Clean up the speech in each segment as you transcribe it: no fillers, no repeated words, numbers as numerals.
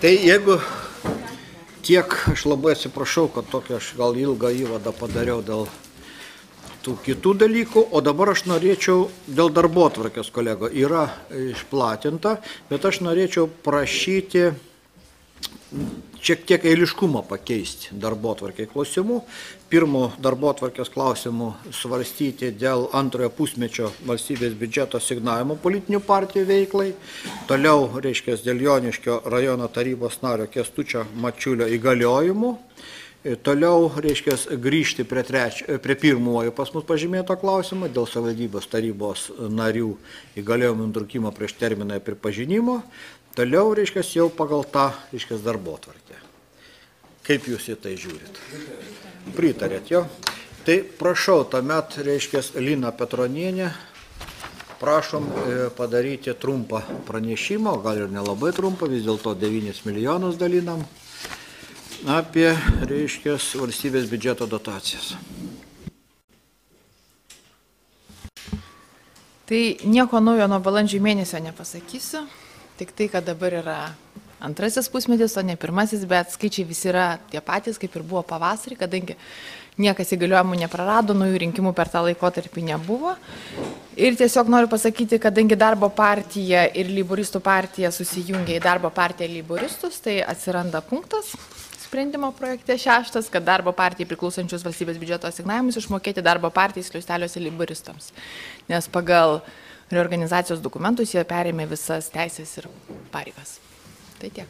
Tai jeigu tiek, aš labai atsiprašau, kad tokią aš gal ilgą įvadą padariau dėl tų kitų dalykų, o dabar aš norėčiau dėl darbotvarkės, kolego, yra išplatinta, bet aš norėčiau prašyti šiek tiek eiliškumą pakeisti darbotvarkės klausimų. Pirmo darbotvarkės klausimų svarstyti dėl antrojo pusmečio valstybės biudžeto asignavimo politinių partijų veiklai. Toliau, reiškia, dėl Joniškio rajono tarybos nario Kęstučio Mačiulio įgaliojimų. Toliau, reiškia, grįžti prie pirmojo pas mus pažymėto klausimo dėl savivaldybės tarybos narių įgaliojimų nutraukimo prieš terminą pripažinimo. Toliau, reiškia, jau pagal tą, reiškia, darbotvarkę. Kaip jūs į tai žiūrit? Pritarėt, jo? Tai prašau, tuomet, reiškia, Lina Petronienė, prašom padaryti trumpą pranešimą, gal ir nelabai trumpą, vis dėlto 9 milijonus dalinam, apie, reiškia, valstybės biudžeto dotacijas. Tai nieko naujo nuo balandžio mėnesio nepasakysiu, tik tai, kad dabar yra antrasis pusmetis, o ne pirmasis, bet skaičiai visi yra tie patys, kaip ir buvo pavasarį, kadangi niekas įgaliojimų neprarado, naujų rinkimų per tą laikotarpį nebuvo. Ir tiesiog noriu pasakyti, kadangi darbo partija ir leiboristų partija susijungia į darbo partiją leiboristus, tai atsiranda punktas sprendimo projekte 6, kad darbo partijai priklausančius valstybės biudžeto asignavimus išmokėti darbo partijai skliausteliuose leiboristams. Nes pagal reorganizacijos dokumentus jie perėmė visas teisės ir pareigas. Tai tiek.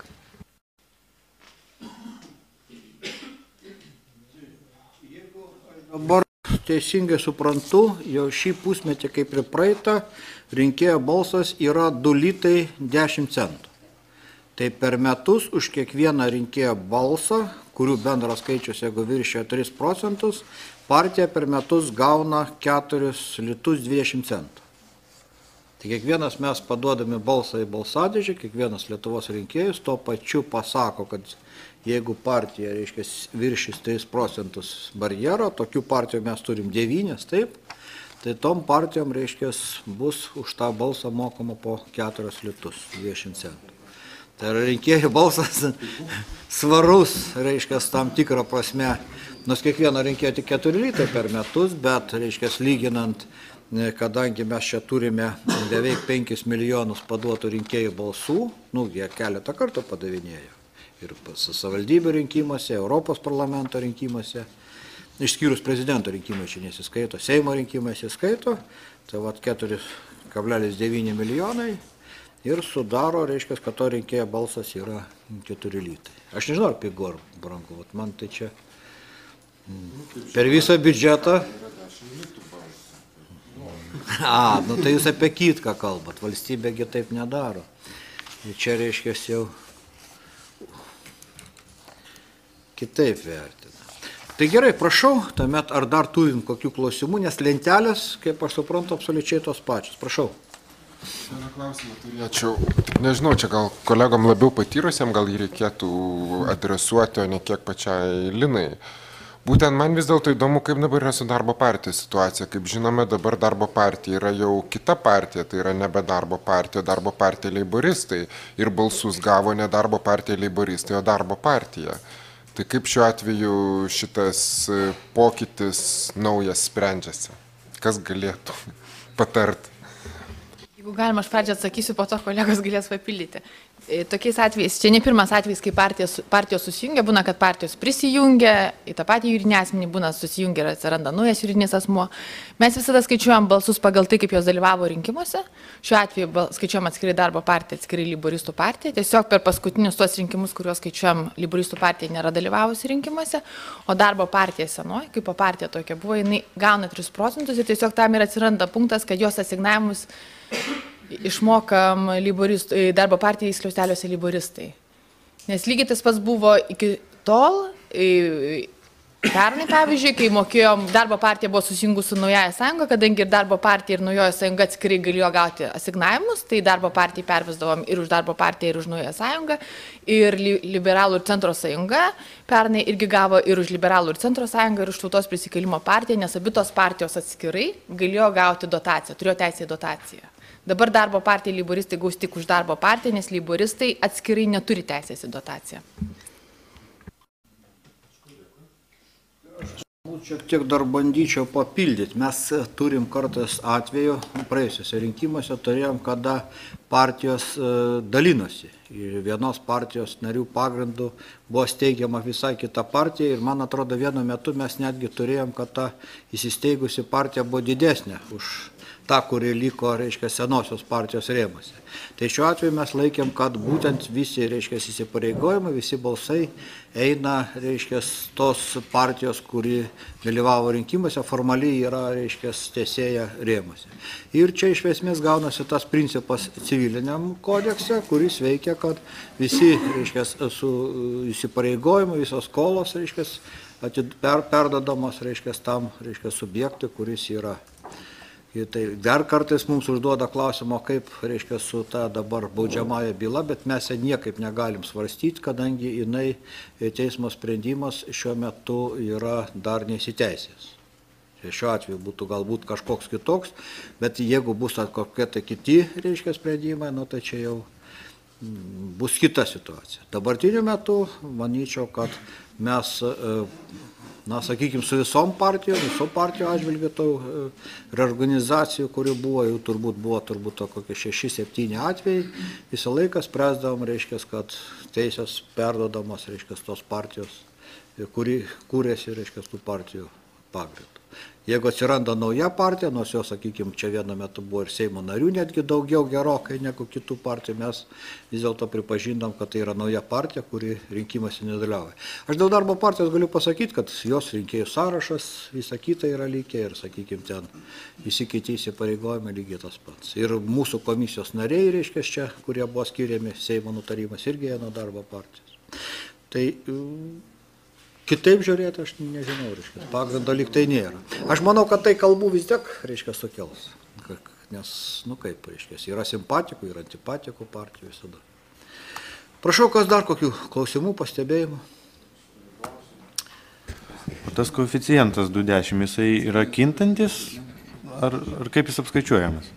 Jeigu aš dabar teisingai suprantu, jau šį pusmetį kaip ir praeitą, rinkėjo balsas yra 2 litai 10 centų. Tai per metus už kiekvieną rinkėjo balsą, kurių bendras skaičius, jeigu viršė 3%, partija per metus gauna 4 litus 20 centų. Tai kiekvienas mes paduodami balsą į balsadėžę, kiekvienas Lietuvos rinkėjus tuo pačiu pasako, kad jeigu partija, reiškia, viršys 3% barjero, tokių partijų mes turim 9, taip, tai tom partijom, reiškia, bus už tą balsą mokama po 4 litus 20 centų. Tai yra rinkėjų balsas svarus, reiškia, tam tikrą prasme, nors kiekvieno rinkėjo tik 4 litai per metus, bet, reiškia, lyginant, kadangi mes čia turime beveik 5 milijonus paduotų rinkėjų balsų, jie keletą kartų padavinėjo. Ir savivaldybių rinkimuose, Europos parlamento rinkimuose, išskyrus prezidento rinkimai čia nesiskaito, Seimo rinkimai nesiskaito, tai 4,9 milijonai. Ir sudaro, reiškia, kad to rinkėjo balsas yra 4 litai. Aš nežinau, ar pigu ar brangu, man tai čia per visą biudžetą. Tai jūs apie kitką kalbat, valstybėgi taip nedaro. Ir čia, reiškia, jau kitaip vertina. Tai gerai, prašau, tuomet ar dar turim kokių klausimų, nes lentelės, kaip aš suprantu, absoliučiai tos pačios. Prašau. Vieną klausimą turėčiau. Nežinau, čia gal kolegom labiau patyrusiam, gal jį reikėtų adresuoti, o ne kiek pačiai Linai. Būtent man vis dėlto įdomu, kaip dabar yra su darbo partijos situacija. Kaip žinome, dabar darbo partija yra jau kita partija, tai yra nebe darbo partija leiboristai. Ir balsus gavo ne darbo partija leiboristai, o darbo partija. Tai kaip šiuo atveju šitas pokytis naujas sprendžiasi? Kas galėtų patarti? Jeigu galima, aš pradžią atsakysiu, po to kolegos galės papildyti. Tokiais atvejais, čia ne pirmas atvejis, kai partijos susijungia, būna, kad partijos prisijungia, į tą patį juridinį asmenį būna susijungia ir atsiranda naujas juridinis asmuo. Mes visada skaičiuojam balsus pagal tai, kaip jos dalyvavo rinkimuose. Šiuo atveju skaičiuojam atskirai darbo partiją, atskirai leiboristų partiją. Tiesiog per paskutinius tuos rinkimus, kuriuos skaičiuojam, leiboristų partija nėra dalyvavusi rinkimuose, o darbo partija senoji, kaip partija tokia buvo, jinai gauna 3% ir tiesiog tam ir atsiranda punktas, kad jos asignavimus išmokam darbo partijai skliausteliuose leiboristai. Nes lygiai tas pats buvo iki tol, pernai pavyzdžiui, kai mokėjom, darbo partija buvo susijungus su Naująja sąjunga, kadangi ir darbo partija ir Naujoji sąjunga atskirai galėjo gauti asignavimus, tai darbo partijai pervesdavom ir už darbo partiją, ir už Naująją sąjungą, ir liberalų ir centro sąjunga pernai irgi gavo ir už liberalų ir centro sąjungą, ir už Tautos prisikėlimo partiją, nes abi tos partijos atskirai galėjo gauti dotaciją, turėjo teisę į dotaciją. Dabar darbo partija leiboristai gaus tik už darbo partiją, nes leiboristai atskirai neturi teisės į dotaciją. Šiek tiek dar bandyčiau papildyti. Mes turim kartais atveju, praėjusiuose rinkimuose turėjom, kada partijos dalinosi. Ir vienos partijos narių pagrindų buvo steigiama visai kita partija ir man atrodo vienu metu mes netgi turėjom, kad ta įsisteigusi partija buvo didesnė už tą, kuri liko, reiškia, senosios partijos rėmose. Tai šiuo atveju mes laikėm, kad būtent visi, reiškia, įsipareigojimai, visi balsai eina, reiškia, tos partijos, kuri dalyvavo rinkimuose, formaliai yra, reiškia, teisėja rėmose. Ir čia iš esmės gaunasi tas principas civiliniam kodekse, kuris veikia, kad visi, reiškia, su įsipareigojimu, visos skolos, reiškia, perdodamos, reiškia, tam, reiškia, subjektui, kuris yra. Tai dar kartais mums užduoda klausimo, kaip, reiškia, su ta dabar baudžiamąja byla, bet mes ją niekaip negalim svarstyti, kadangi jinai teismo sprendimas šiuo metu yra dar neįsiteisėjęs. Šiuo atveju būtų galbūt kažkoks kitoks, bet jeigu bus kokie tai kiti, reiškia, sprendimai, nu tai čia jau bus kita situacija. Dabartiniu metu manyčiau, kad mes sakykime, su visom partijom, visų partijų atžvilgiu tų reorganizacijų, kuri buvo, jau turbūt kokie 6-7 atvejai, visą laiką spręsdavom, reiškia, kad teisės perdodamos, reiškia, tos partijos, kuri kūrėsi, reiškia, tų partijų pagrindų. Jeigu atsiranda nauja partija, nors jo, sakykime, čia vienu metu buvo ir Seimo narių netgi daugiau gerokai negu kitų partijų, mes vis dėlto pripažindom, kad tai yra nauja partija, kuri rinkimuose nedalyvauja. Aš dėl darbo partijos galiu pasakyti, kad jos rinkėjų sąrašas, visa kita yra lygiai ir, sakykime, ten visi kiti įsipareigojimai lygiai tas pats. Ir mūsų komisijos nariai, reiškia, čia, kurie buvo skiriami, Seimo nutarimas irgi nuo darbo partijos. Tai kitaip žiūrėti, aš nežinau, reiškia, pagrindo lyg tai nėra. Aš manau, kad tai kalbų vis tiek, reiškia, sukels. Nes, nu kaip, reiškia, yra simpatikų, yra antipatikų partijų visada. Prašau, kas dar kokių klausimų, pastebėjimų? Tas koeficientas 2,10, jisai yra kintantis, ar kaip jis apskaičiuojamas?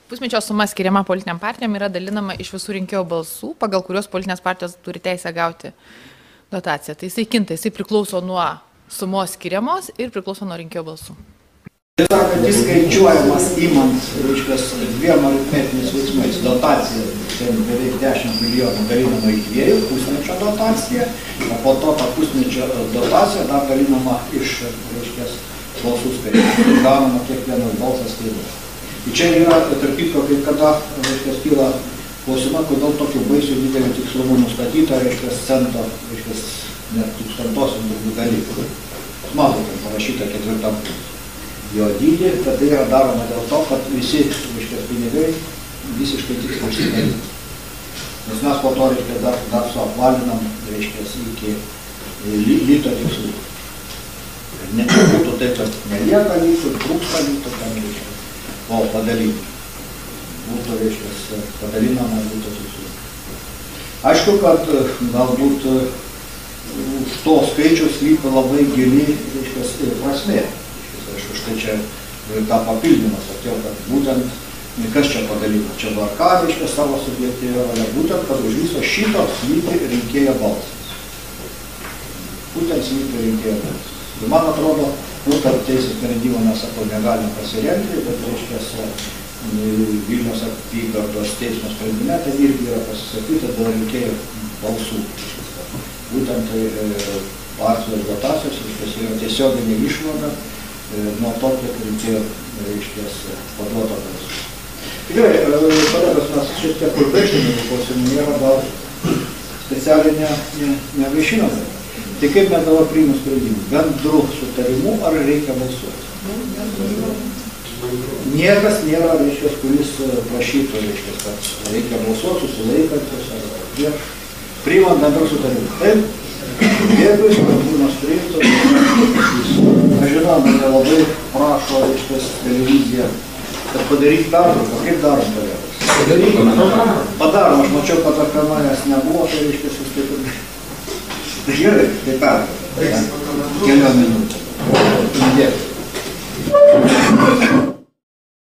Pusmečio suma skiriama politiniam partijom yra dalinama iš visų rinkėjų balsų, pagal kurios politinės partijos turi teisę gauti dotaciją. Tai jisai kinta, jisai priklauso nuo sumos skiriamos ir priklauso nuo rinkėjų balsų. Tai skaičiuojamas įmant, reiškia, dviem aritmetiniais veiksmais. Dotacija, tai beveik 10 milijonų dalinama į 2 pusmečio dotaciją, o po to ta pusmečio dotacija dar dalinama iš, reiškia, balsų skaičių. Gaunama kiekvienas balsas kainuoja. Ir čia yra, tarp kitko, kai kada, reiškia, kyla klausimą, kodėl tokiu baisiu dideliu tikslumu nustatyta, reiškia, cento, reiškia, net tūkstantosiam turbūt dalykų. Matote, parašyta 4. jo dydį, kad tai yra daroma dėl to, kad visi, reiškia, pinigai visiškai tiksliai išsidalinti. Nes mes po to, reiškia, dar suapvalinam, reiškia, iki lito tikslų. Nebūtų taip, kad nelieka lytų, trūksta lytų, ten reiškia. O padalyti. Būtų, reiškia, padalinama būtų tiksliai. Aišku, kad galbūt už to skaičiaus vyko labai gili, reiškia, prasmė. Aišku, štai čia tą papildymą sakiau, kad būtent kas čia padalino. Čia VRK, reiškia, savo subjektyvę valia. Būtent, kad už viso šito slypi rinkėjo balsas. Būtent slypi rinkėjo balsas. Ir man atrodo, tarp teisės sprendimo mes, sakau, negalim pasiremti, bet, reiškia, Vilniaus apygardos teismo sprendime, tai irgi yra pasisakyta dėl rinkėjų balsų. Būtent partijos dotacijos, reiškia, yra tiesioginė išvada nuo to, kiek rinkėjo, reiškia, paduota balsų. Gerai, kolegos, mes šiek tiek užbaigėme klausimų, nėra gal specialiai negaišiname. Tai kaip mes dabar priimame sprendimą? Bendru sutarimu ar reikia balsuoti? Niekas nėra, reiškia, kuris prašytų, reiškia, kad reikia balsuoti, susilaikantis ar prieš. Priimant bendru sutarimu. Taip, jeigu sprendimas priimtas, aš žinau, mane labai prašo, reiškia, televizija, kad padaryti pertrauką. Kaip darom kolegos? Padarom, aš mačiau, kad apie manęs nebuvo, tai reiškia, suskaitom. Tai gerai, tai pertrauka. Keliom minutėm. Dėkui.